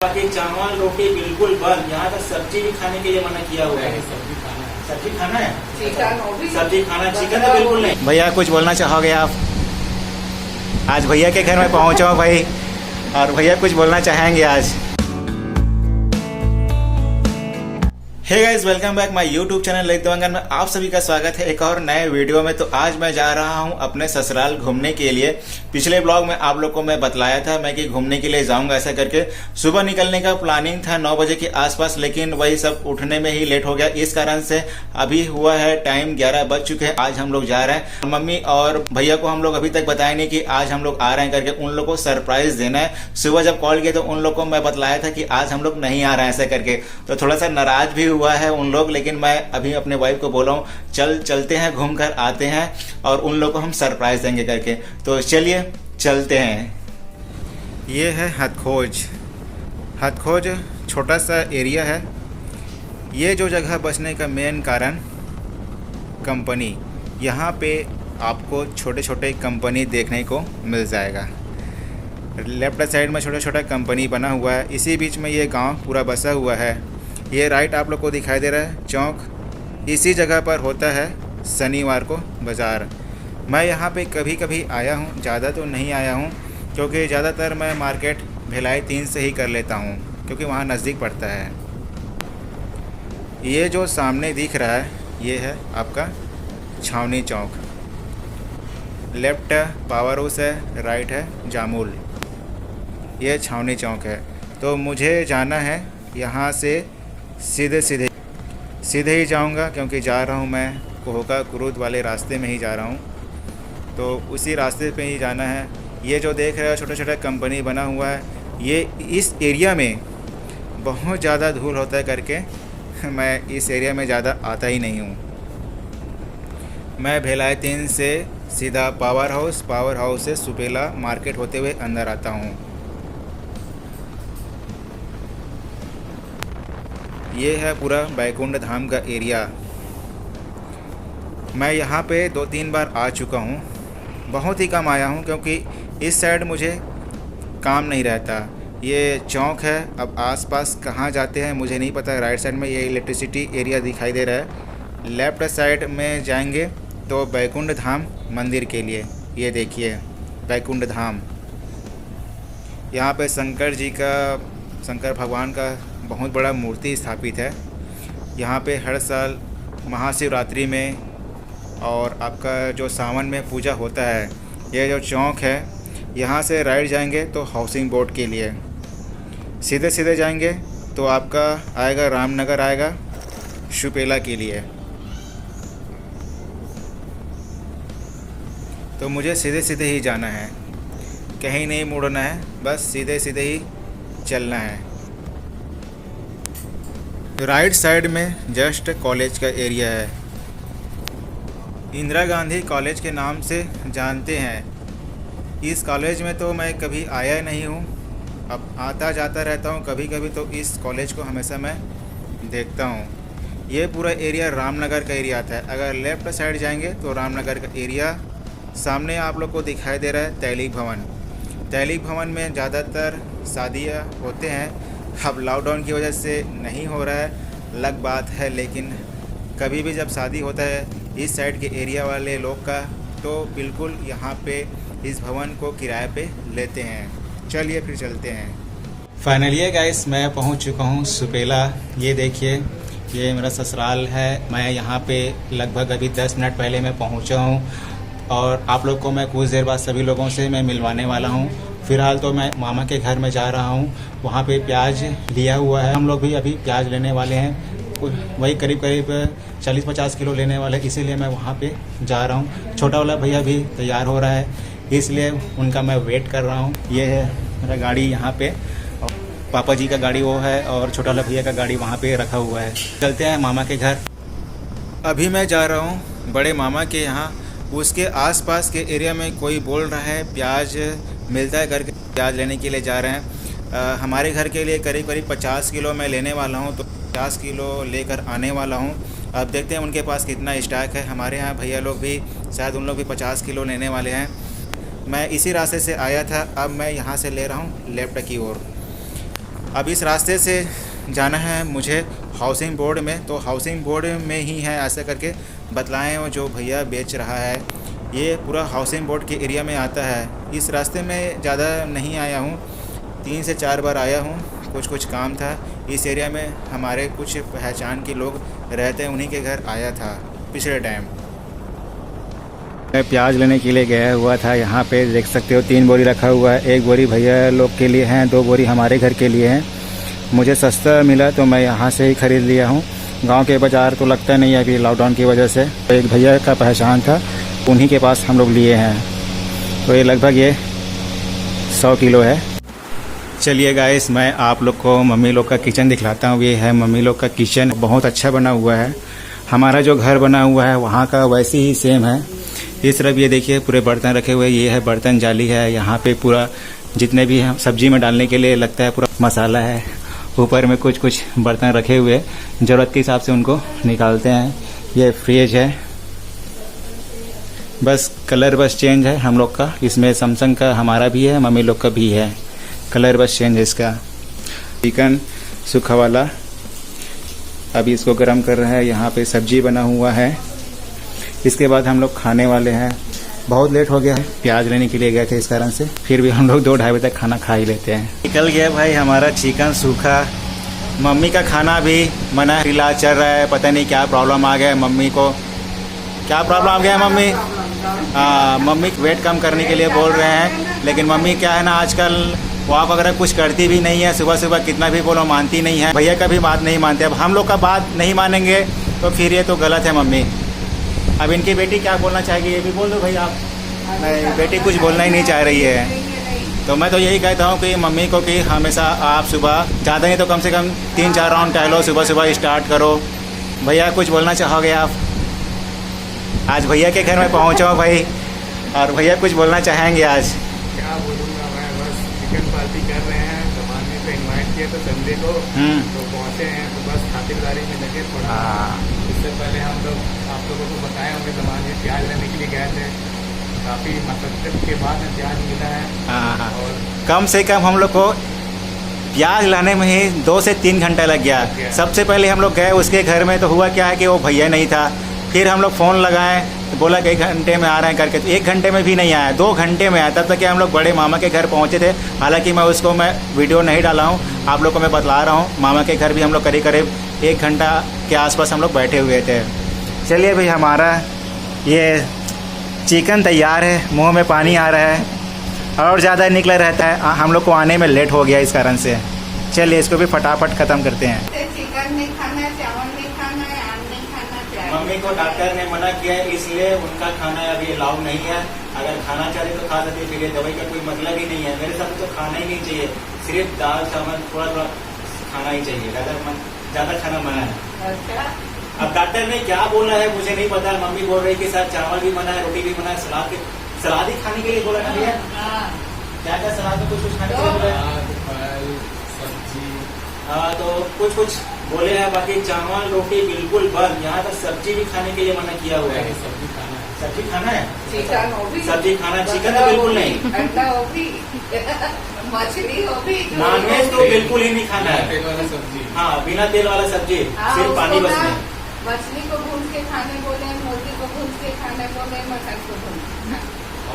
बाकी चावल रोटी बिल्कुल बंद। यहाँ तक सब्जी भी खाने के लिए मना किया हुआ है। सब्जी खाना है, सब्जी खाना, चिकन तो बिल्कुल नहीं। भैया कुछ बोलना चाहोगे आप? आज भैया के घर में पहुँचा हूँ भाई, और भैया कुछ बोलना चाहेंगे आज। Hey guys, welcome back my YouTube channel Lalit Dewangan में आप सभी का स्वागत है एक और नए वीडियो में। तो आज मैं जा रहा हूं अपने ससुराल घूमने के लिए। पिछले ब्लॉग में आप लोग को मैं बतलाया था मैं कि घूमने के लिए जाऊंगा ऐसा करके। सुबह निकलने का प्लानिंग था 9 बजे के आसपास, लेकिन वही सब उठने में ही लेट हो गया। इस कारण से अभी हुआ है टाइम 11 बज चुके हैं। आज हम लोग जा रहे हैं। मम्मी और भैया को हम लोग अभी तक बताया नहीं कि आज हम लोग आ रहे हैं करके। उन लोग को सरप्राइज देना है। सुबह जब कॉल किया तो उन लोग को मैं बतलाया था कि आज हम लोग नहीं आ रहे हैं ऐसा करके। तो थोड़ा सा नाराज भी हुआ है उन लोग, लेकिन मैं अभी अपने वाइफ को बोला हूँ चलते हैं, घूम कर आते हैं और उन लोग को हम सरप्राइज देंगे करके। तो चलिए चलते हैं। ये है हथखोज। हथखोज छोटा सा एरिया है। ये जो जगह बसने का मेन कारण कंपनी, यहाँ पे आपको छोटे छोटे कंपनी देखने को मिल जाएगा। लेफ्ट साइड में छोटा छोटा कंपनी बना हुआ है। इसी बीच में ये गांव पूरा बसा हुआ है। ये राइट आप लोग को दिखाई दे रहा है चौक। इसी जगह पर होता है शनिवार को बाज़ार। मैं यहाँ पे कभी कभी आया हूँ, ज़्यादा तो नहीं आया हूँ, क्योंकि ज़्यादातर मैं मार्केट भिलाई 3 से ही कर लेता हूँ, क्योंकि वहाँ नज़दीक पड़ता है। ये जो सामने दिख रहा है ये है आपका छावनी चौक। लेफ्ट पावर हाउस है, राइट है जामुल। ये छावनी चौक है। तो मुझे जाना है यहाँ से सीधे ही जाऊंगा, क्योंकि जा रहा हूँ मैं कोहका कुरुद वाले रास्ते में ही जा रहा हूँ। तो उसी रास्ते पे ही जाना है। ये जो देख रहे हो छोटा छोटा कंपनी बना हुआ है, ये इस एरिया में बहुत ज़्यादा धूल होता है करके मैं इस एरिया में ज़्यादा आता ही नहीं हूँ। मैं भिलाई 3 से सीधा पावर हाउस से सुपेला मार्केट होते हुए अंदर आता हूँ। ये है पूरा बैकुंठ धाम का एरिया। मैं यहाँ पे 2-3 बार आ चुका हूँ। बहुत ही कम आया हूँ, क्योंकि इस साइड मुझे काम नहीं रहता। ये चौक है। अब आसपास कहाँ जाते हैं मुझे नहीं पता। राइट साइड में ये इलेक्ट्रिसिटी एरिया दिखाई दे रहा है। लेफ़्ट साइड में जाएंगे तो बैकुंठ धाम मंदिर के लिए। ये देखिए बैकुंठ धाम। यहाँ पे शंकर भगवान का बहुत बड़ा मूर्ति स्थापित है। यहाँ पे हर साल महाशिवरात्रि में और आपका जो सावन में पूजा होता है। ये जो चौक है, यहाँ से राइट जाएंगे तो हाउसिंग बोर्ड के लिए, सीधे जाएंगे तो आपका आएगा रामनगर, आएगा सुपेला के लिए। तो मुझे सीधे ही जाना है, कहीं नहीं मुड़ना है, बस सीधे ही चलना है। राइट साइड में जस्ट कॉलेज का एरिया है। इंदिरा गांधी कॉलेज के नाम से जानते हैं। इस कॉलेज में तो मैं कभी आया नहीं हूँ। अब आता जाता रहता हूँ कभी कभी, तो इस कॉलेज को हमेशा मैं देखता हूँ। ये पूरा एरिया रामनगर का एरिया आता है। अगर लेफ़्ट साइड जाएंगे तो रामनगर का एरिया। सामने आप लोग को दिखाई दे रहा है तैलीग भवन। तैलीग भवन में ज़्यादातर शादियाँ होते हैं। अब लॉकडाउन की वजह से नहीं हो रहा है, अलग बात है, लेकिन कभी भी जब शादी होता है इस साइड के एरिया वाले लोग का, तो बिल्कुल यहाँ पे इस भवन को किराए पे लेते हैं। चलिए फिर चलते हैं। फाइनली गाइस, मैं पहुँच चुका हूँ सुपेला। ये देखिए, ये मेरा ससुराल है। मैं यहाँ पे लगभग अभी 10 मिनट पहले मैं पहुँचा हूँ, और आप लोग को मैं कुछ देर बाद सभी लोगों से मैं मिलवाने वाला हूँ। फ़िलहाल तो मैं मामा के घर में जा रहा हूँ। वहाँ पे प्याज लिया हुआ है। हम लोग भी अभी प्याज लेने वाले हैं। वही करीब 40-50 किलो लेने वाले, इसीलिए मैं वहाँ पे जा रहा हूँ। छोटा वाला भैया भी तैयार हो रहा है, इसलिए उनका मैं वेट कर रहा हूँ। ये है मेरा गाड़ी यहाँ पे, और पापा जी का गाड़ी वो है, और छोटा वाला भैया का गाड़ी वहाँ पे रखा हुआ है। चलते हैं मामा के घर। अभी मैं जा रहा हूँ बड़े मामा के यहाँ। उसके आसपास के एरिया में कोई बोल रहा है प्याज मिलता है करके, प्याज लेने के लिए जा रहे हैं। हमारे घर के लिए करीब 50 किलो मैं लेने वाला हूँ, तो 50 किलो लेकर आने वाला हूँ। अब देखते हैं उनके पास कितना स्टॉक है। हमारे यहाँ भैया लोग भी शायद उन लोग भी 50 किलो लेने वाले हैं। मैं इसी रास्ते से आया था, अब मैं यहाँ से ले रहा हूँ लेफ्ट की ओर। अब इस रास्ते से जाना है मुझे हाउसिंग बोर्ड में, तो हाउसिंग बोर्ड में ही है ऐसा करके बतलाएं। वो जो भैया बेच रहा है ये पूरा हाउसिंग बोर्ड के एरिया में आता है। इस रास्ते में ज़्यादा नहीं आया हूँ, 3 से 4 बार आया हूँ, कुछ काम था। इस एरिया में हमारे कुछ पहचान के लोग रहते हैं, उन्हीं के घर आया था पिछले टाइम। मैं प्याज लेने के लिए गया हुआ था, यहाँ पे देख सकते हो 3 बोरी रखा हुआ है। 1 बोरी भैया लोग के लिए हैं, 2 बोरी हमारे घर के लिए हैं। मुझे सस्ता मिला तो मैं यहाँ से ही ख़रीद लिया हूँ। गांव के बाज़ार तो लगता नहीं है अभी लॉकडाउन की वजह से। तो एक भैया का पहचान था, उन्हीं के पास हम लोग लिए हैं। तो ये लगभग ये 100 किलो है। चलिए गाइस, मैं आप लोग को मम्मी लोग का किचन दिखलाता हूँ। ये है मम्मी लोग का किचन, बहुत अच्छा बना हुआ है। हमारा जो घर बना हुआ है वहाँ का वैसे ही सेम है। इस तरफ ये देखिए पूरे बर्तन रखे हुए, ये है बर्तन जाली है। यहाँ पे पूरा जितने भी सब्जी में डालने के लिए लगता है पूरा मसाला है। ऊपर में कुछ बर्तन रखे हुए, ज़रूरत के हिसाब से उनको निकालते हैं। ये फ्रिज है, बस कलर बस चेंज है हम लोग का। इसमें सैमसंग का हमारा भी है, मम्मी लोग का भी है, कलर बस चेंज है इसका। चिकन सूखा वाला अभी इसको गर्म कर रहा है। यहाँ पे सब्जी बना हुआ है। इसके बाद हम लोग खाने वाले हैं। बहुत लेट हो गया है, प्याज लेने के लिए गए थे इस कारण से। फिर भी हम लोग 2-2:30 बजे तक खाना खा ही लेते हैं। निकल गया भाई हमारा चिकन सूखा। मम्मी का खाना भी मना, इलाज चल रहा है, पता नहीं क्या प्रॉब्लम आ गया है मम्मी को। क्या प्रॉब्लम आ गया है मम्मी? मम्मी वेट कम करने के लिए बोल रहे हैं, लेकिन मम्मी क्या है ना, आजकल वॉक वगैरह कुछ करती भी नहीं है। सुबह सुबह कितना भी बोलो मानती नहीं है। भैया का भी बात नहीं मानते। अब हम लोग का बात नहीं मानेंगे तो फिर ये तो गलत है मम्मी। अब इनकी बेटी क्या बोलना चाहेगी ये भी बोल दो भाई आप। नहीं, बेटी कुछ बोलना ही नहीं चाह रही है। तो मैं तो यही कहता हूँ कि मम्मी को कि हमेशा आप सुबह ज़्यादा नहीं तो कम से कम 3-4 राउंड टहलो, सुबह सुबह स्टार्ट करो। भैया कुछ बोलना चाहोगे आप? आज भैया के घर में पहुँचा भाई, और भैया कुछ बोलना चाहेंगे आज? क्या बोलूँगा मैं, बस चिकन पार्टी कर रहे हैं। जमाने पे इनवाइट किए तो संडे को, तो पहुँचे हैं, तो बस खातिरदारी में लगे थोड़ा। इससे पहले हम लोग आप लोगों को बताए होंगे, जमाने में प्याज लेने के लिए गए थे। काफ़ी मशक्कत के बाद में प्याज मिला है। और कम से कम हम लोग को प्याज लाने में ही 2 से 3 घंटा लग गया। सबसे पहले हम लोग गए उसके घर में, तो हुआ क्या है कि वो भैया नहीं था। फिर हम लोग फ़ोन लगाए तो बोला कि 1 घंटे में आ रहे हैं करके, तो 1 घंटे में भी नहीं आया, 2 घंटे में आया। तब तक कि हम लोग बड़े मामा के घर पहुंचे थे। हालांकि मैं वीडियो नहीं डाला हूं, आप लोग को मैं बतला रहा हूं। मामा के घर भी हम लोग करीब 1 घंटा के आसपास हम लोग बैठे हुए थे। चलिए भाई, हमारा ये चिकन तैयार है। मुँह में पानी आ रहा है और ज़्यादा निकला रहता है। हम लोग को आने में लेट हो गया इस कारण से। चलिए इसको भी फटाफट ख़त्म करते हैं। चिकन नहीं खाना, चावल नहीं खाना है, आम नहीं खाना चाहिए। मम्मी को डॉक्टर ने मना किया है, इसलिए उनका खाना अभी अलाउ नहीं है। अगर खाना चाहे तो खा सकते, फिर ये दवाई का कोई मतलब ही नहीं है। मेरे साथ तो खाना ही नहीं चाहिए, सिर्फ दाल चावल थोड़ा खाना ही चाहिए, ज़्यादा खाना मना है। अच्छा, अब डॉक्टर ने क्या बोला है मुझे नहीं पता। मम्मी बोल रही कि सर चावल भी मना है, रोटी भी मना है, सलाद ही खाने के लिए बोला ना भैया। क्या क्या सलाद में कुछ खाने के लिए बोला है? सब्जी। हाँ, तो कुछ बोले हैं, बाकी चावल रोटी बिल्कुल बंद। यहाँ तक सब्जी भी खाने के लिए मना किया हुआ है। सब्जी खाना है। सब्जी खाना है, चिकन हो भी, सब्जी खाना, चिकन तो बिल्कुल नहीं, अंडा हो भी, मछली हो भी, नॉनवेज तो बिल्कुल ही नहीं खाना है। तेल वाला सब्जी। हाँ, बिना तेल वाला सब्जी, सिर्फ पानी बस में। मछली को भून के खाने बोले, मुर्गी को भून के खाने बोले, मटन को भून।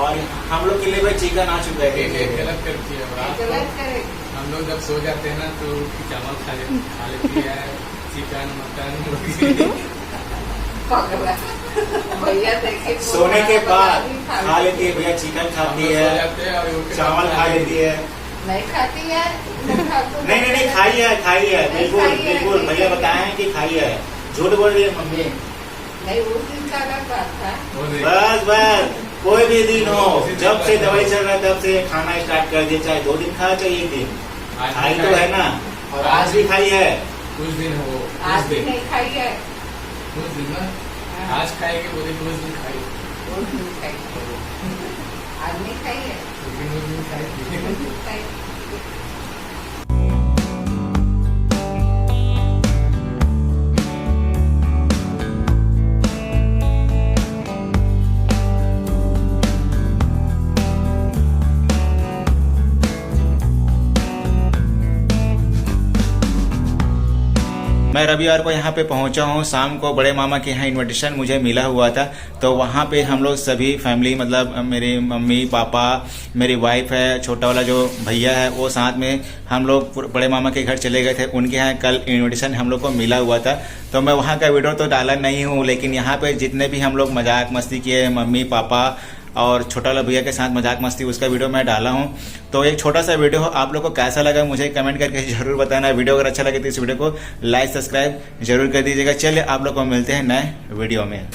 और हम लोग के लिए भाई चिकन आ चुका है। गलत करती है रात को। गलत करे। हम लोग जब सो जाते हैं ना तो चावल खा लेती है, चिकन मटन पकड़ा भैया देखिए, सोने के बाद खा लेती है भैया, चिकन खाती है, चावल खा लेती है। नहीं खाती है। नहीं, खाई है बिल्कुल बिल्कुल। भैया बताए हैं कि खाई है, झूठ बोल रही है मम्मी। नहीं, उस दिन का अलग बात था। बस कोई भी दिन हो, जब से दवाई चल रहा है तब से खाना स्टार्ट कर दिया। चाहे 2 दिन खा, चाहे 1 दिन खाई तो है ना। और आज भी खाई है। कुछ दिन हो, आज भी नहीं खाई है। कुछ दिन ना, आज खाएगी वो दिन, 2 दिन खाई, आज नहीं खाई है, लेकिन 2 दिन खाई। मैं रविवार को यहाँ पे पहुँचा हूँ। शाम को बड़े मामा के यहाँ इनविटेशन मुझे मिला हुआ था, तो वहाँ पे हम लोग सभी फैमिली, मतलब मेरी मम्मी पापा, मेरी वाइफ है, छोटा वाला जो भैया है, वो साथ में हम लोग बड़े मामा के घर चले गए थे। उनके यहाँ कल इनविटेशन हम लोग को मिला हुआ था, तो मैं वहाँ का वीडियो तो डाला नहीं हूँ, लेकिन यहाँ पे जितने भी हम लोग मजाक मस्ती किए, मम्मी पापा और छोटा वाला भैया के साथ मजाक मस्ती, उसका वीडियो मैं डाला हूँ। तो एक छोटा सा वीडियो आप लोग को कैसा लगा मुझे कमेंट करके जरूर बताना। वीडियो अगर अच्छा लगे तो इस वीडियो को लाइक सब्सक्राइब जरूर कर दीजिएगा। चलिए आप लोग को मिलते हैं नए वीडियो में।